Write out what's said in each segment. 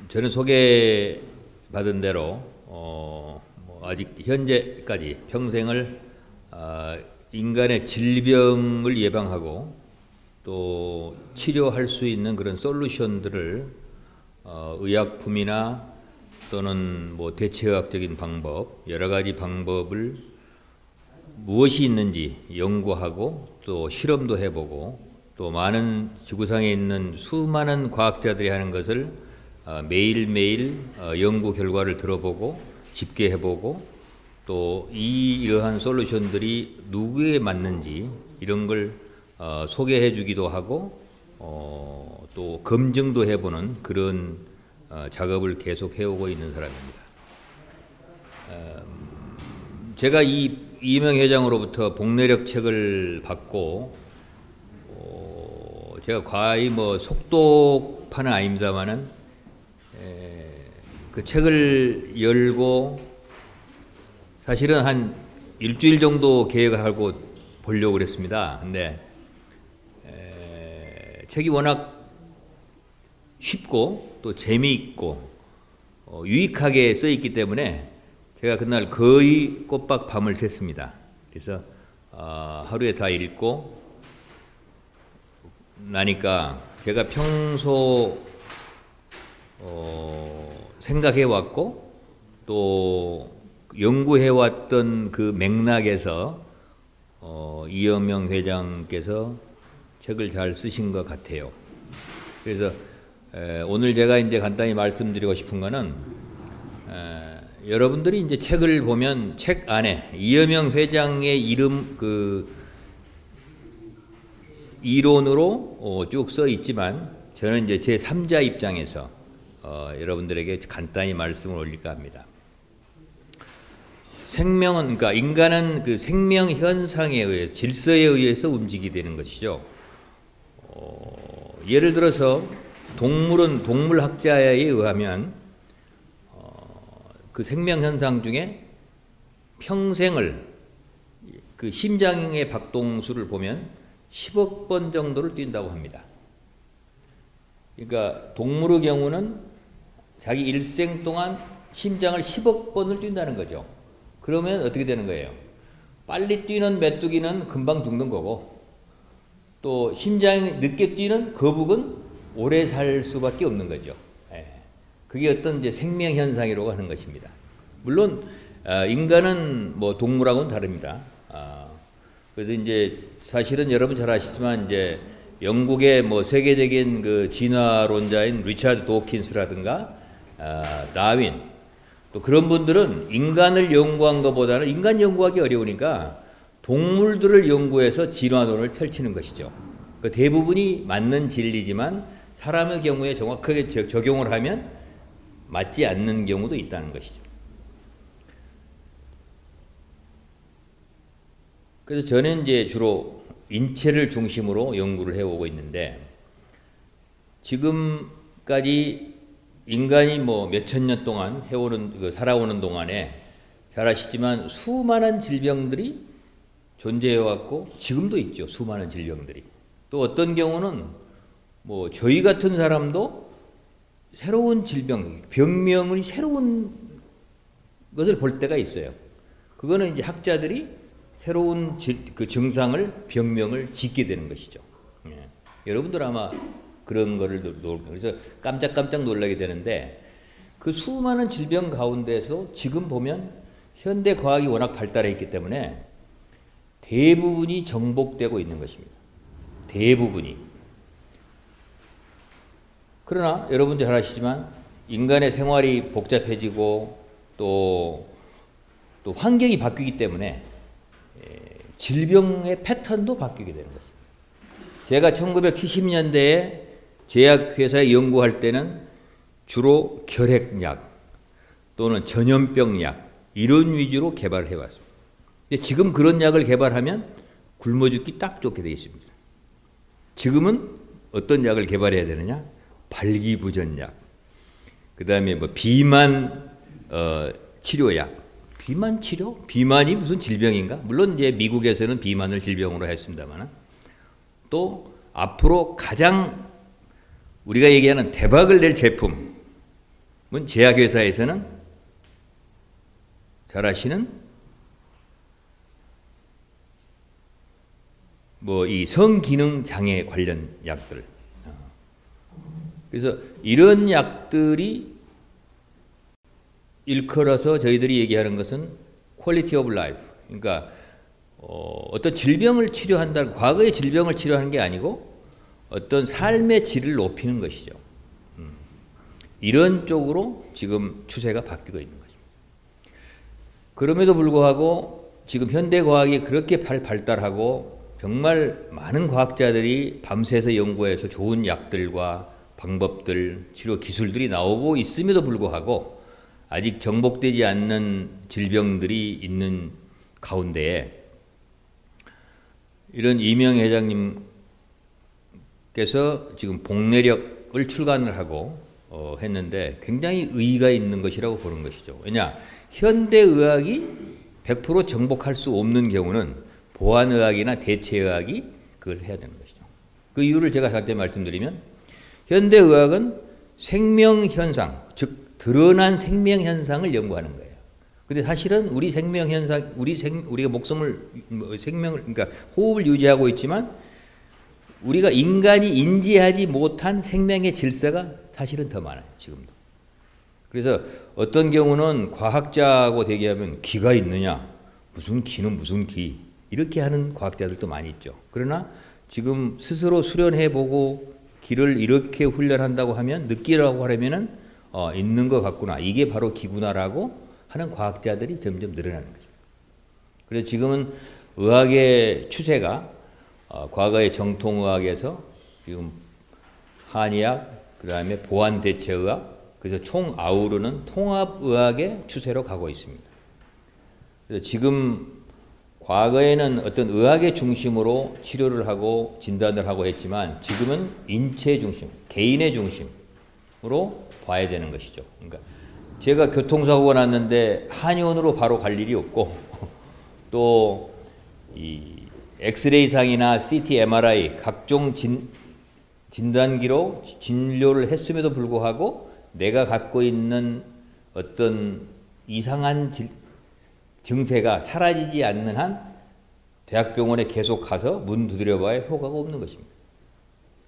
저는 소개받은 대로 아직 현재까지 평생을 인간의 질병을 예방하고 또 치료할 수 있는 그런 솔루션들을 의약품이나 또는 뭐 대체의학적인 방법, 여러 가지 방법을 무엇이 있는지 연구하고 또 실험도 해보고 또 많은 지구상에 있는 수많은 과학자들이 하는 것을 매일매일 연구 결과를 들어보고 집계해보고 또 이러한 솔루션들이 누구에 맞는지 이런 걸 소개해 주기도 하고 또 검증도 해보는 그런 작업을 계속 해오고 있는 사람입니다. 제가 이명 회장으로부터 복내력 책을 받고 제가 과히 뭐 속독파는 아닙니다만은 그 책을 열고 사실은 한 일주일 정도 계획을 하고 보려고 그랬습니다. 근데 책이 워낙 쉽고 또 재미있고 유익하게 써 있기 때문에 제가 그날 거의 꼬박 밤을 샜습니다. 그래서 하루에 다 읽고 나니까 제가 평소 생각해왔고 또 연구해왔던 그 맥락에서 이영명 회장께서 책을 잘 쓰신 것 같아요. 그래서 오늘 제가 이제 간단히 말씀드리고 싶은 거는 여러분들이 이제 책을 보면 책 안에 이영명 회장의 이름 그 이론으로 쭉 써 있지만 저는 이제 제 3자 입장에서 여러분들에게 간단히 말씀을 올릴까 합니다. 생명은 그러니까 인간은 그 생명 현상에 의해 질서에 의해서 움직이게 되는 것이죠. 예를 들어서 동물은 동물학자에 의하면 그 생명 현상 중에 평생을 그 심장의 박동수를 보면 10억 번 정도를 뛴다고 합니다. 그러니까 동물의 경우는 자기 일생 동안 심장을 10억 번을 뛴다는 거죠. 그러면 어떻게 되는 거예요? 빨리 뛰는 메뚜기는 금방 죽는 거고 또 심장이 늦게 뛰는 거북은 오래 살 수밖에 없는 거죠. 그게 어떤 이제 생명 현상이라고 하는 것입니다. 물론 인간은 뭐 동물하고는 다릅니다. 그래서 이제 사실은 여러분 잘 아시지만 이제 영국의 뭐 세계적인 그 진화론자인 리차드 도킨스라든가 다윈 또 그런 분들은 인간을 연구한 것보다는 인간 연구하기 어려우니까 동물들을 연구해서 진화론을 펼치는 것이죠. 그 대부분이 맞는 진리지만 사람의 경우에 정확하게 적용을 하면 맞지 않는 경우도 있다는 것이죠. 그래서 저는 이제 주로 인체를 중심으로 연구를 해오고 있는데 지금까지 인간이 뭐 몇천 년 동안 살아오는 동안에 잘 아시지만 수많은 질병들이 존재해왔고 지금도 있죠. 수많은 질병들이. 또 어떤 경우는 뭐 저희 같은 사람도 새로운 질병, 병명을 새로운 것을 볼 때가 있어요. 그거는 이제 학자들이 새로운 그 증상을 병명을 짓게 되는 것이죠. 여러분들 아마 그런 거를 그래서 깜짝깜짝 놀라게 되는데 그 수많은 질병 가운데서 지금 보면 현대 과학이 워낙 발달했기 때문에 대부분이 정복되고 있는 것입니다. 대부분이. 그러나 여러분들 잘 아시지만 인간의 생활이 복잡해지고 또 환경이 바뀌기 때문에 질병의 패턴도 바뀌게 되는 거죠. 제가 1970년대에 제약회사에 연구할 때는 주로 결핵약 또는 전염병약 이런 위주로 개발을 해왔습니다. 근데 지금 그런 약을 개발하면 굶어 죽기 딱 좋게 되어 있습니다. 지금은 어떤 약을 개발해야 되느냐? 발기부전약, 그 다음에 뭐 비만 치료약. 비만 치료? 비만이 무슨 질병인가? 물론 이제 미국에서는 비만을 질병으로 했습니다만 또 앞으로 가장 우리가 얘기하는 대박을 낼 제품 제약회사에서는 잘 아시는 이 성기능 장애 관련 약들. 그래서 이런 약들이 일컬어서 저희들이 얘기하는 것은 퀄리티 오브 라이프. 그러니까 어떤 질병을 치료한다, 과거의 질병을 치료하는 게 아니고 어떤 삶의 질을 높이는 것이죠. 이런 쪽으로 지금 추세가 바뀌고 있는 거죠. 그럼에도 불구하고 지금 현대 과학이 그렇게 발달하고 정말 많은 과학자들이 밤새서 연구해서 좋은 약들과 방법들, 치료 기술들이 나오고 있음에도 불구하고 아직 정복되지 않는 질병들이 있는 가운데에 이런 이명 회장님께서 지금 복내력을 출간을 하고 했는데 굉장히 의의가 있는 것이라고 보는 것이죠. 왜냐? 현대의학이 100% 정복할 수 없는 경우는 보안의학이나 대체의학이 그걸 해야 되는 것이죠. 그 이유를 제가 갈 때 말씀드리면 현대의학은 생명현상, 즉 드러난 생명현상을 연구하는 거예요. 근데 사실은 우리 생명현상, 우리가 생명을, 그러니까 호흡을 유지하고 있지만 우리가 인간이 인지하지 못한 생명의 질서가 사실은 더 많아요, 지금도. 그래서 어떤 경우는 과학자하고 대기하면 기가 있느냐, 무슨 기는 무슨 기, 이렇게 하는 과학자들도 많이 있죠. 그러나 지금 스스로 수련해보고 기를 이렇게 훈련한다고 하면, 느끼라고 하려면은 있는 것 같구나, 이게 바로 기구나라고 하는 과학자들이 점점 늘어나는 거죠. 그래서 지금은 의학의 추세가 과거의 정통의학에서 지금 한의학, 그 다음에 보완대체의학, 그래서 총 아우르는 통합의학의 추세로 가고 있습니다. 그래서 지금 과거에는 어떤 의학의 중심으로 치료를 하고 진단을 하고 했지만 지금은 인체 중심, 개인의 중심으로 봐야 되는 것이죠. 그러니까 제가 교통사고가 났는데 한의원으로 바로 갈 일이 없고 또 이 엑스레이상이나 CT, MRI 각종 진단기로 진료를 했음에도 불구하고 내가 갖고 있는 어떤 이상한 증세가 사라지지 않는 한 대학병원에 계속 가서 문 두드려봐야 효과가 없는 것입니다.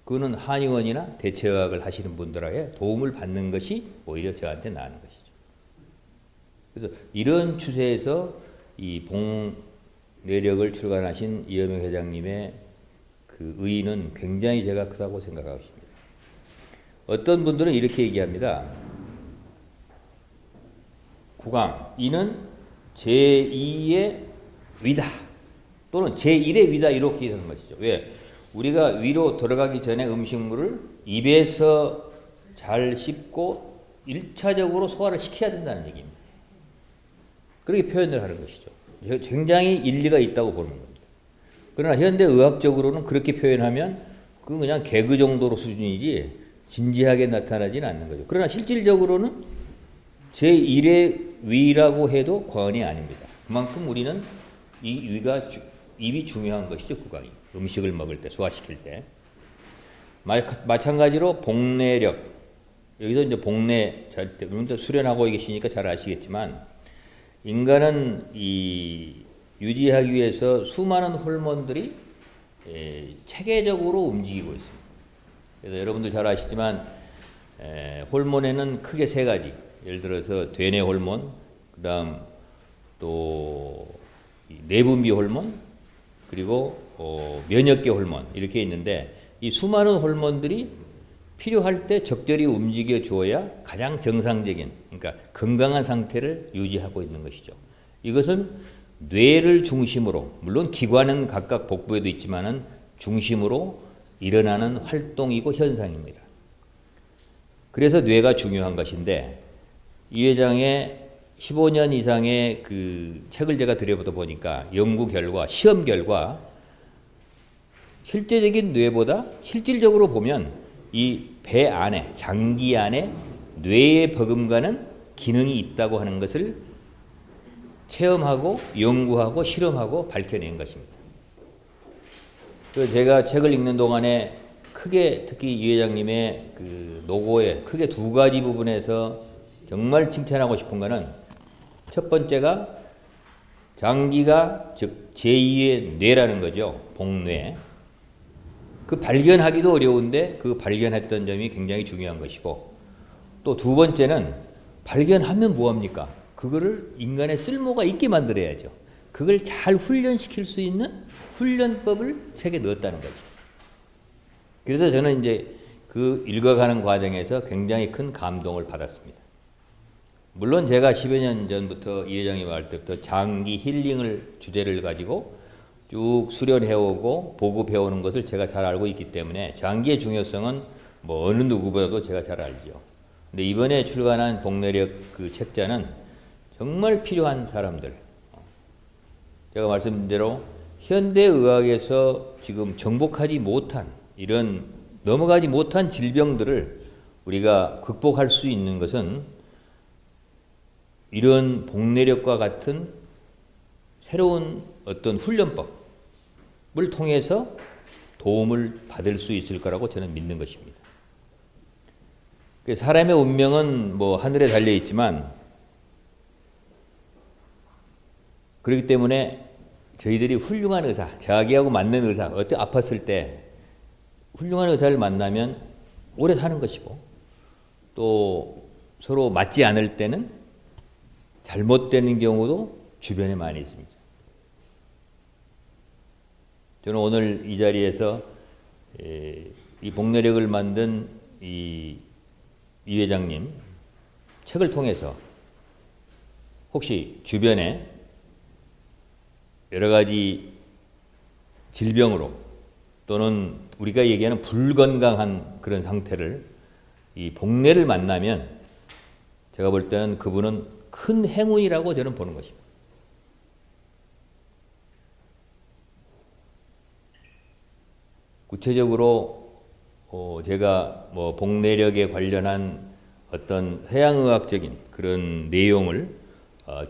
그거는 한의원이나 대체의학을 하시는 분들에게 도움을 받는 것이 오히려 저한테 나은 것이죠. 그래서 이런 추세에서 이 복내력을 출간하신 이여명 회장님의 그 의의는 굉장히 제가 크다고 생각하고 있습니다. 어떤 분들은 이렇게 얘기합니다. 구강, 이는 제2의 위다 또는 제1의 위다, 이렇게 하는 것이죠. 왜? 우리가 위로 들어가기 전에 음식물을 입에서 잘 씹고 1차적으로 소화를 시켜야 된다는 얘기입니다. 그렇게 표현을 하는 것이죠. 굉장히 일리가 있다고 보는 겁니다. 그러나 현대 의학적으로는 그렇게 표현하면 그건 그냥 개그 정도로 수준이지 진지하게 나타나지는 않는 거죠. 그러나 실질적으로는 제1의 위라고 해도 과언이 아닙니다. 그만큼 우리는 이 입이 중요한 것이죠, 구강이. 음식을 먹을 때, 소화시킬 때. 마찬가지로 복내력. 여기서 이제 복내, 여러분들 수련하고 계시니까 잘 아시겠지만, 인간은 유지하기 위해서 수많은 호르몬들이 체계적으로 움직이고 있습니다. 그래서 여러분들 잘 아시지만, 호르몬에는 크게 세 가지. 예를 들어서 대뇌 호르몬, 그 다음 또 내분비 호르몬, 그리고 면역계 호르몬, 이렇게 있는데 이 수많은 호르몬들이 필요할 때 적절히 움직여 주어야 가장 정상적인, 그러니까 건강한 상태를 유지하고 있는 것이죠. 이것은 뇌를 중심으로, 물론 기관은 각각 복부에도 있지만은 중심으로 일어나는 활동이고 현상입니다. 그래서 뇌가 중요한 것인데, 이 회장의 15년 이상의 그 책을 제가 들여보다 보니까 연구 결과, 시험 결과 실제적인 뇌보다 실질적으로 보면 이 배 안에, 장기 안에 뇌에 버금가는 기능이 있다고 하는 것을 체험하고 연구하고 실험하고 밝혀낸 것입니다. 그래서 제가 책을 읽는 동안에 크게, 특히 이 회장님의 그 노고에 크게 두 가지 부분에서 정말 칭찬하고 싶은 거는 첫 번째가 장기가 즉 제2의 뇌라는 거죠. 복뇌. 그 발견하기도 어려운데 그 발견했던 점이 굉장히 중요한 것이고, 또 두 번째는 발견하면 뭐합니까? 그거를 인간의 쓸모가 있게 만들어야죠. 그걸 잘 훈련시킬 수 있는 훈련법을 책에 넣었다는 거죠. 그래서 저는 이제 그 읽어가는 과정에서 굉장히 큰 감동을 받았습니다. 물론 제가 10여 년 전부터 이 회장님 할 때부터 장기 힐링을 주제를 가지고 쭉 수련해오고 보급해오는 것을 제가 잘 알고 있기 때문에 장기의 중요성은 뭐 어느 누구보다도 제가 잘 알죠. 근데 이번에 출간한 복내력 그 책자는 정말 필요한 사람들. 제가 말씀드린 대로 현대의학에서 지금 정복하지 못한 이런 넘어가지 못한 질병들을 우리가 극복할 수 있는 것은 이런 복내력과 같은 새로운 어떤 훈련법을 통해서 도움을 받을 수 있을 거라고 저는 믿는 것입니다. 사람의 운명은 뭐 하늘에 달려 있지만, 그렇기 때문에 저희들이 훌륭한 의사, 자기하고 맞는 의사, 아팠을 때 훌륭한 의사를 만나면 오래 사는 것이고, 또 서로 맞지 않을 때는 잘못되는 경우도 주변에 많이 있습니다. 저는 오늘 이 자리에서 이 복내력을 만든 이 회장님 책을 통해서 혹시 주변에 여러 가지 질병으로 또는 우리가 얘기하는 불건강한 그런 상태를 이 복내를 만나면 제가 볼 때는 그분은 큰 행운이라고 저는 보는 것입니다. 구체적으로 제가 뭐 복내력에 관련한 어떤 서양의학적인 그런 내용을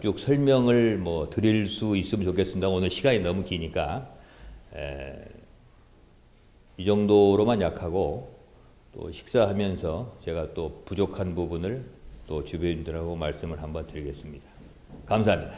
쭉 설명을 뭐 드릴 수 있으면 좋겠습니다. 오늘 시간이 너무 기니까 이 정도로만 약하고, 또 식사하면서 제가 또 부족한 부분을 또 주변인들하고 말씀을 한번 드리겠습니다. 감사합니다.